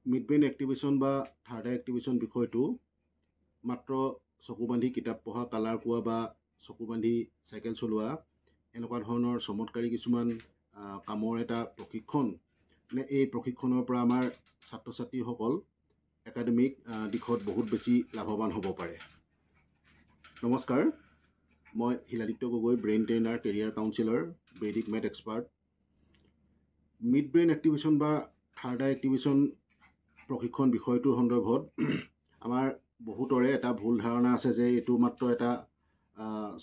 Mid brain activation বা third eye activation বিষয়টো মাত্ৰ চকু বান্ধি কিতাপ পঢ়া, কালাৰ কোৱা বা চকু বান্ধি চাইকেল চলোৱা এনেকুৱা ধৰণৰ চমৎকাৰী কিছুমান কামৰ এটা প্ৰশিক্ষণ নে এই প্ৰশিক্ষণৰ পৰা আমাৰ ছাত্ৰ ছাত্ৰীসকল একাডেমিক দিশত বহুত বেছি লাভৱান হ'ব পাৰে। নমস্কাৰ, মই Hiladitya Gogoi, brain trainer, career counsellor, vedic math expert. Mid brain activation বা থাৰ্ড আই এক্টিভেশ্যন প্ৰশিক্ষণ বিষয়টোৰ সন্দৰ্ভত আমাৰ বহুতৰে এটা ভুল ধাৰণা আছে যে এইটো মাত্ৰ এটা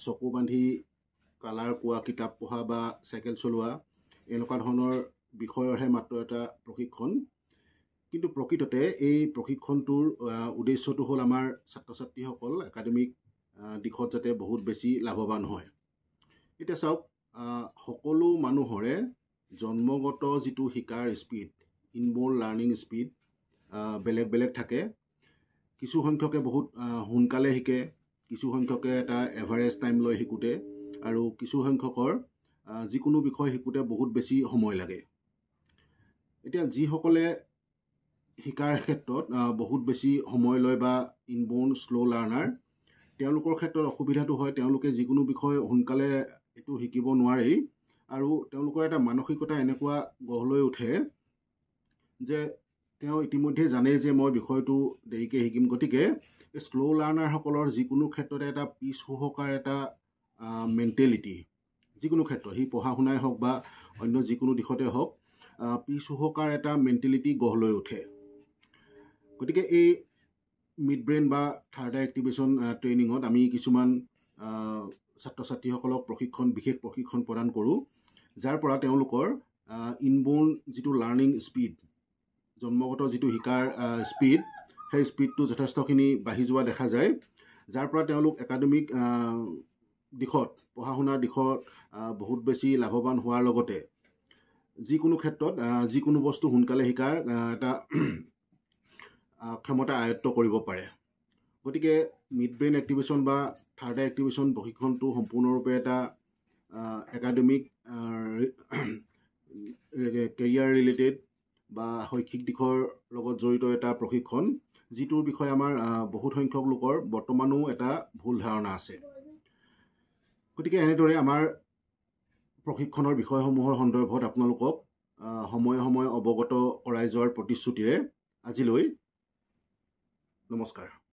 চকু বান্ধি কালাৰ কোৱা, কিতাপ পঢ়া বা চাইকেল চলোৱা এনেকুৱা ধৰণৰ বিষয়ৰহে মাত্ৰ এটা প্ৰশিক্ষণ। কিন্তু প্ৰকৃততে এই প্ৰশিক্ষণটোৰ উদ্দেশ্যটো হ'ল আমাৰ ছাত্ৰ ছাত্ৰীসকল একাডেমিক দিশত যাতে বহুত বেছি লাভৱান হয়। এতিয়া চাওক, সকলো মানুহৰে জন্মগত যিটো শিকাৰ স্পীড, ইনবৰ্ন লাৰ্ণিং স্পীড বেলেগ বেলেগ থাকে। কিছু সংখ্যকে বহুত সোনকালে শিকে, কিছু সংখ্যকে এটা এভাৰেজ টাইম লয় শিকোঁতে, আৰু কিছু সংখ্যকৰ যিকোনো বিষয় শিকোঁতে বহুত বেছি সময় লাগে। এতিয়া যিসকলে শিকাৰ ক্ষেত্ৰত বহুত বেছি সময় লয় বা ইনবৰ্ন শ্ল' লাৰ্ণাৰ, তেওঁলোকৰ ক্ষেত্ৰত অসুবিধাটো হয় তেওঁলোকে যিকোনো বিষয় সোনকালে এইটো শিকিব নোৱাৰি, আৰু তেওঁলোকৰ এটা মানসিকতা এনেকুৱা গঢ় লৈ উঠে যে তেওঁ ইতিমধ্যে জানেই যে মই বিষয়টো দেৰিকৈ শিকিম, গতিকে এই শ্ল' লাৰ্ণাৰসকলৰ যিকোনো ক্ষেত্ৰতে এটা পিছ হুহকাৰ এটা মেণ্টেলিটি, যিকোনো ক্ষেত্ৰত সি পঢ়া শুনাই হওক বা অন্য যিকোনো দিশতে হওক, পিছ হুহকাৰ এটা মেণ্টেলিটি গঢ় লৈ উঠে। গতিকে এই মিড ব্ৰেইন বা থাৰ্ড আই এক্টিভেশ্যন ট্ৰেইনিঙত আমি কিছুমান ছাত্ৰ ছাত্ৰীসকলক বিশেষ প্ৰশিক্ষণ প্ৰদান কৰোঁ, যাৰ পৰা তেওঁলোকৰ ইনবৰ্ন যিটো লাৰ্ণিং স্পীড, জন্মগত যিটো শিকাৰ স্পীড, সেই স্পীডটো যথেষ্টখিনি বাঢ়ি যোৱা দেখা যায়, যাৰ পৰা তেওঁলোক একাডেমিক দিশত, পঢ়া শুনাৰ দিশত বহুত বেছি লাভৱান হোৱাৰ লগতে যিকোনো ক্ষেত্ৰত যিকোনো বস্তু সোনকালে শিকাৰ এটা ক্ষমতা আয়ত্ব কৰিব পাৰে। গতিকে মিড ব্ৰেইন এক্টিভেশ্যন বা থাৰ্ড আই এক্টিভেশ্যন প্ৰশিক্ষণটো সম্পূৰ্ণৰূপে এটা একাডেমিক কেৰিয়াৰ ৰিলেটেড বা শৈক্ষিক দিশৰ লগত জড়িত এটা প্ৰশিক্ষণ, যিটোৰ বিষয়ে আমাৰ বহুত সংখ্যক লোকৰ বৰ্তমানো এটা ভুল ধাৰণা আছে। গতিকে এনেদৰে আমাৰ প্ৰশিক্ষণৰ বিষয়সমূহৰ সন্দৰ্ভত আপোনালোকক সময়ে সময়ে অৱগত কৰাই যোৱাৰ প্ৰতিশ্ৰুতিৰে আজিলৈ নমস্কাৰ।